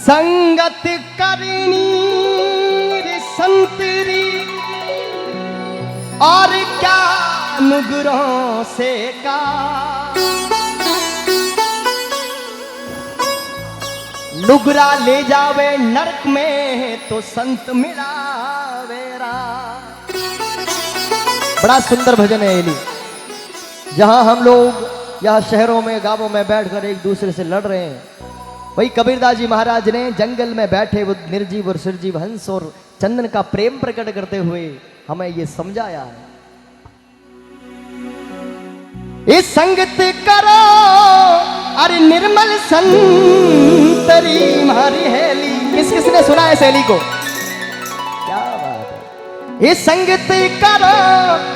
संगत करनी संतरी और क्या नुगरों से का। नुगरा ले जावे नरक में तो संत मिलावेरा। बड़ा सुंदर भजन है ये, जहां हम लोग यहाँ शहरों में गांवों में बैठकर एक दूसरे से लड़ रहे हैं, वही कबीरदास जी महाराज ने जंगल में बैठे वो निर्जीव और निर्जीव हंस और चंदन का प्रेम प्रकट करते हुए हमें ये समझाया है। इस संगत करो अरे निर्मल संतरी मारी हेली। किस किसने सुना है सहेली को? क्या बात है। इस संगत करो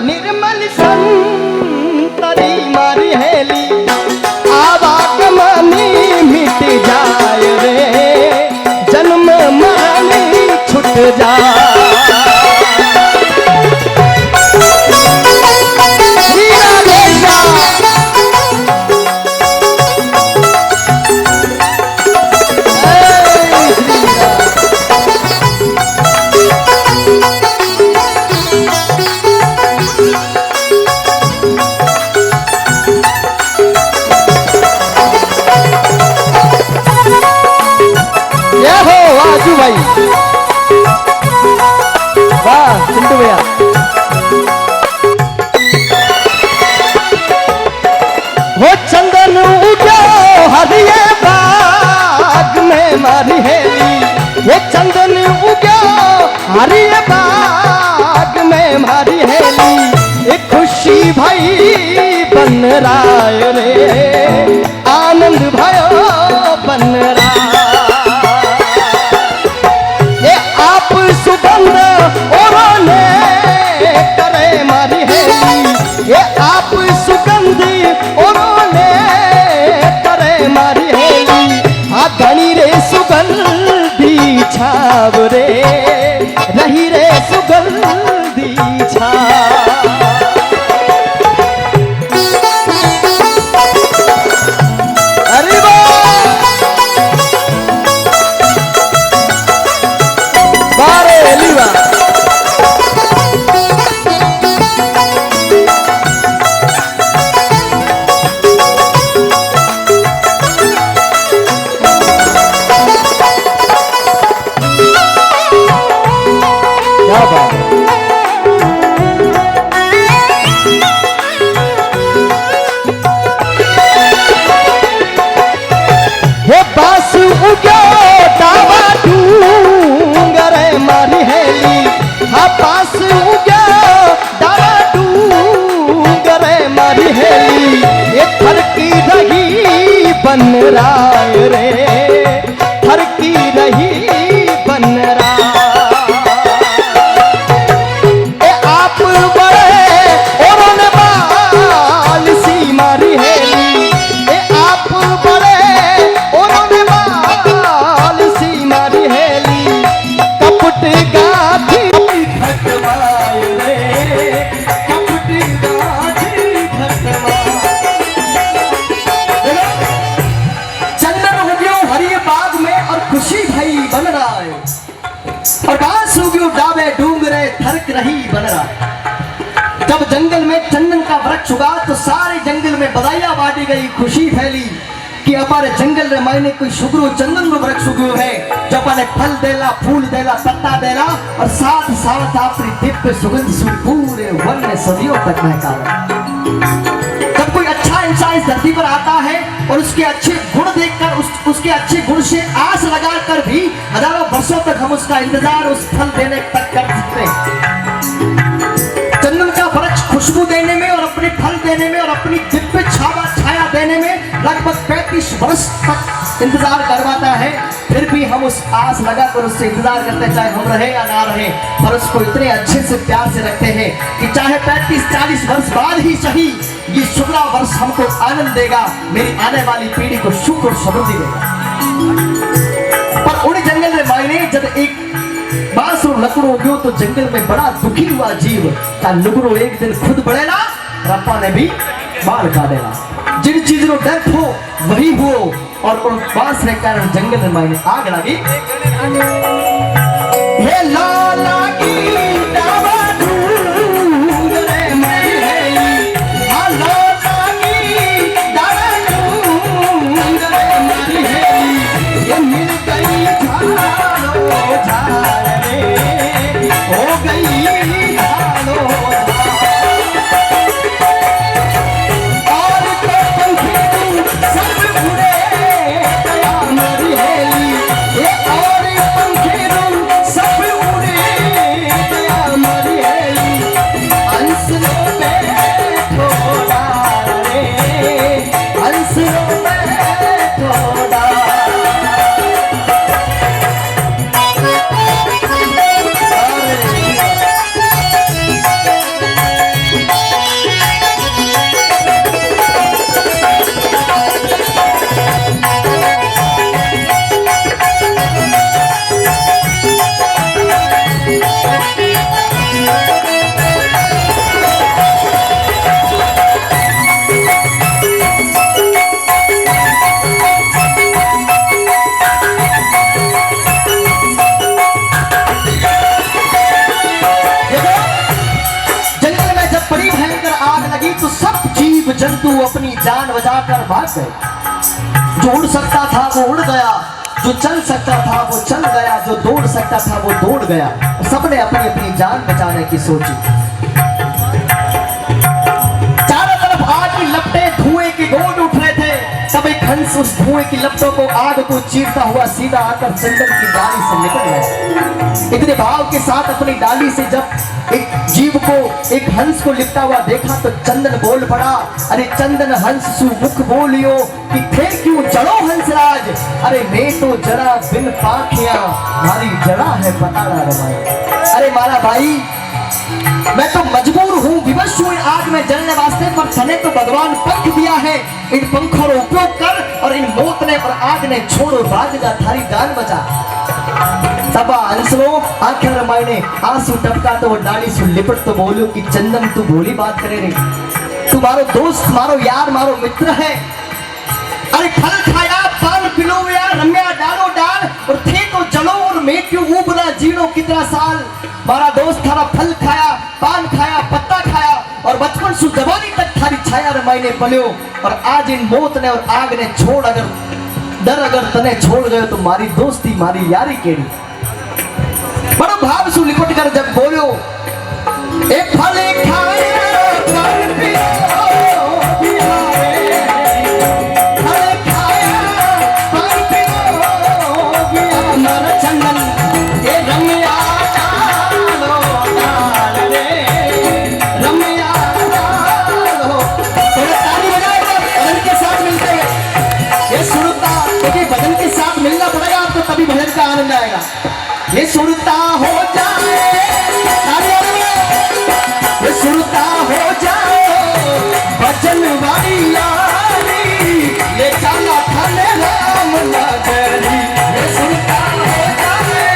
निर्मल संतरी मारी हेली। आवागमनी मिट जाए रे, जन्म मरण छूट जाए। भाई वाह चिंटू भैया। वो चंदन उगो हरिये बाग में मारी हेली। ये चंदन उगो हरिये बाग में मारी हेली। एक खुशी भाई बन राय रे, आनंद भयो बन रहा। सुगंध ओरोने करे मारी हेली। ये आप सुगंध ओरोने करे मारी हेली। आ धनी रे सुगंधी छाव रे, रही रे सुगंधी छाव। अरे बन राय रे, हर की रही बन रहा। आप बड़े और बाल सी मारी हेली। आप बड़े और बाल सी मारी हेली। कपट गाठी खटवाए रे, कपट गाठी खटवाए। खुशी भई बन रहा है और घास उगी डाबे डूंगरे थरक रही बन रहा है। जब जंगल में चंदन का वृक्ष उगा तो सारे जंगल में बधाइयां बांटी गई, खुशी फैली कि हमारे जंगल में मैंने कोई शुक्र चंदन का वृक्ष उग्यो है जो अपने फल देला, फूल देला, पत्ता देला और साथ साथ अपनी दिव्य सुगंध से पूरे वन में सदियों तक महका। जब कोई अच्छा इंसान इस धरती पर आता है और उसके अच्छे गुण देखकर उसके अच्छे गुण से आस लगाकर भी हजारों वर्षों तक हम उसका इंतजार उस फल देने तक कर सकते हैं। चंदन का वृक्ष खुशबू देने में और अपने फल देने में और अपनी दिव्य छावा छाया देने में लगभग 35 वर्ष तक इंतजार करवाता है। फिर भी हम उस आस लगाकर उससे इंतजार करते, चाहे हम रहे या ना रहे, पर उसको इतने अच्छे से प्यार से रखते हैं कि चाहे 35-40 वर्ष बाद ही सही ये शुक्ला वर्ष हमको आनंद देगा, मेरी आने वाली पीढ़ी को सुख और समृद्धि देगा। पर उन जंगल में मायने जब एक बांस और लकड़ो गयो तो जंगल में बड़ा दुखी हुआ जीव का लुगड़ो एक दिन खुद बढ़ेला, रप्पा ने भी बाल काटेला। जिन चीजों डर हो वही हो और उन पास रे कारण जंगल में मायने आग लगी हे लाला की दावा ढूंढ रे मैं हाँ लाला की दावा ढूंढ रे मैं ये मिल गई झालो झाल रे हो गई झालो तो सब जीव जंतु अपनी जान बचाकर भाग गए। जो उड़ सकता था वो उड़ गया, जो चल सकता था वो चल गया, जो दौड़ सकता था वो दौड़ गया। सबने अपनी अपनी जान बचाने की सोची। चारों तरफ आग की लपटें धुएं की गोंद उठ रहे थे। तब एक हंस उस धुएं की लपटों को आग को चीरता हुआ सीधा आकर चंदन की डाली से निकल गया। इतने भाव के साथ अपनी डाली से जब एक जीव को एक हंस को लिपटा हुआ देखा तो चंदन बोल पड़ा, अरे चंदन हंस सुमुख बोलियो कि थे क्यों जड़ो हंसराज, अरे मैं तो जड़ा बिन पाखिया मारी जड़ा है पताड़ा रमाया। अरे मारा भाई मैं तो मजबूर हूँ, विवश हूँ इन आग में जलने वास्ते, पर तने तो भगवान पंख दिया है, इन पंखों का उपयोग कर और इन मौत ने और आग ने छोड़ो राज जा थारी जान बचा। तब अंसलो आखिर रमायने आंसू टपका तो वो डाली सु लिपट तो बोलो कि चंदन तू भोली बात करे रे, तुम्हारो दोस्त मारो यार मारो मित्र है। अरे फल खाया पान पिलो या रम्या डालो डाल और थे तो जलो और मैं क्यों उबना जीनो कितना साल। मारा दोस्त थारा फल खाया पान खाया पत्ता खाया और बचपन से जवानी तक थारी छाया रमायने पलियो, और आज इन मौत ने और आग ने छोड़ अगर डर अगर तने छोड़ गए तो मारी दोस्ती मारी यारी केड़ी। बड़ो भाव सु लिपट कर जब बोलो एक फल खाया पान पियो आनंद आएगा। ये सुरता हो जाए, ये सुरता हो जाए भजन वाली यारी, ये चाला खाने राम नगरी। ये सुरता हो जाए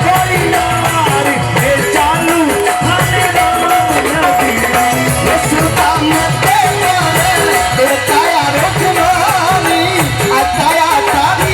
वाली यारी, ये चालू खाने राम नगरी। ये सुरता मत ये काया रोकवानी आया तारी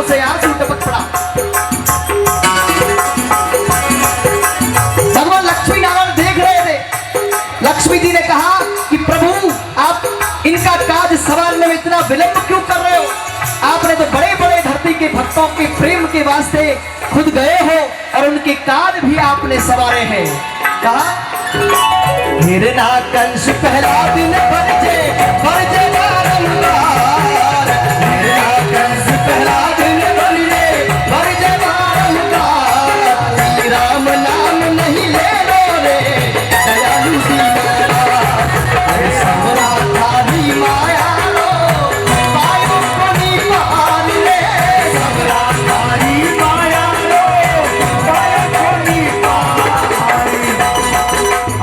से आंसू टपक पड़ा। भगवान लक्ष्मी नारायण देख रहे थे। लक्ष्मी जी ने कहा कि प्रभु आप इनका काज संभालने में इतना विलंब क्यों कर रहे हो? आपने तो बड़े बड़े धरती के भक्तों के प्रेम के वास्ते खुद गए हो और उनके कान भी आपने सवारे हैं। कहा हिरना कंस पहला दिन बरजे बरजे बारंबार, हिरना कंस पहला दिन बरजे बारंबार, श्री राम नाम नहीं ले लो रे दयालु दीनानाथ, अरे सबरा थारी माया रो पायो कोनी पार रे, सबरा थारी माया रो पायो कोनी पार,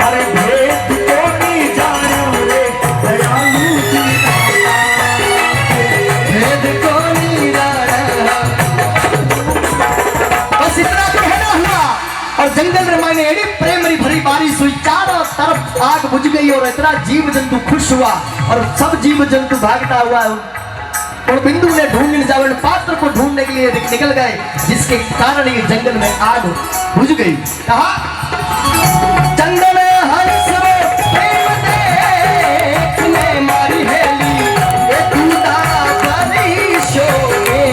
अरे भेद कोनी जानो रे दयालु दीनानाथ, भेद कोनी जाना। बस इतना कहना हुआ और जंगल में मैंने एड़ी प्रेम भरी बारिश हुई, चारों तरफ आग बुझ गई और इतना जीव जंतु खुश हुआ और सब जीव जंतु भागता हुआ और बिंदु ने ढूंढने जावन पात्र को ढूंढने के लिए निकल गए, जिसके कारण ये जंगल में आग बुझ गई। कहा चंदन हंस प्रेम देखने मारी हेली, ये दूधा बड़ी शोभे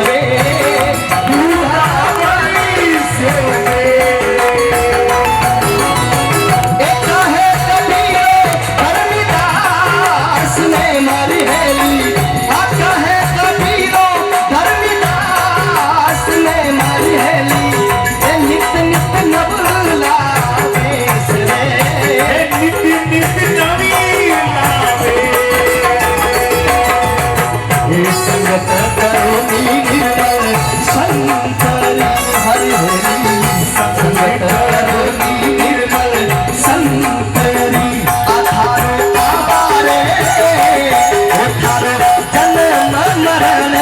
रे, दूधा बड़ी शोभे, एक है कबीर धर्मदास ने मारी हेली, आका है कबीर धर्मदास ने मारी हेली, ये नित नित नवला वेश रे, नित नित नवला वेश, संगत करो निर्मल संतरी हरि हरि, संगत करो निर्मल संतरी, आधारो आवारे उठारो जन्म मरण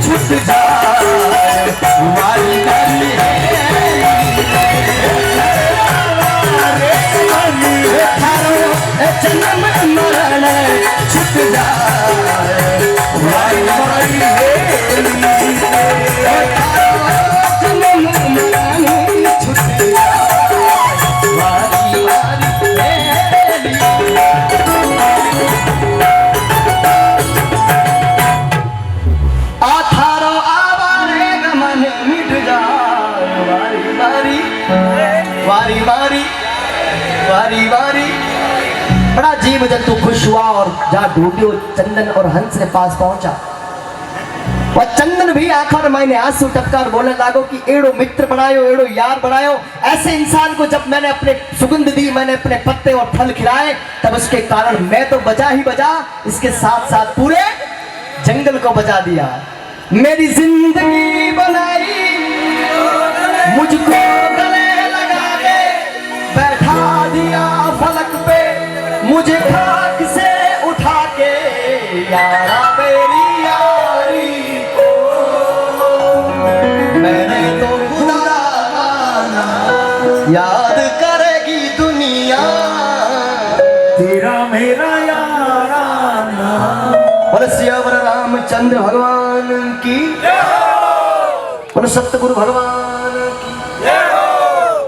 छूट जाए, वारी वारी जन्म मरण छूट जाए, वारी वारी जन्म मरण छूट जाए, वारी वारी आधारो आवारे गमन मिट जाए, वारी वारी वारी वारी वारी वारी। बड़ा जीव जंतु खुश हुआ और जहाँ ढूंढियो चंदन और हंस के पास पहुंचा, और चंदन भी आखिर मैंने आंसू टपकार बोलने लागो कि एड़ो मित्र बनायो एड़ो यार बनायो, ऐसे इंसान को जब मैंने अपने सुगंध दी, मैंने अपने पत्ते और फल खिलाए, तब उसके कारण मैं तो बजा ही बजा, इसके साथ साथ पूरे जंगल को बजा दिया। मेरी जिंदगी बनाई मुझको गले लगा के, बैठा दिया फलक पे मुझे खाक से उठा के, यारा मेरी यारी को मैंने तो खुदा माना, याद करेगी दुनिया तेरा मेरा याराना। बोले सियावर रामचंद्र भगवान की, बोले सतगुरु भगवान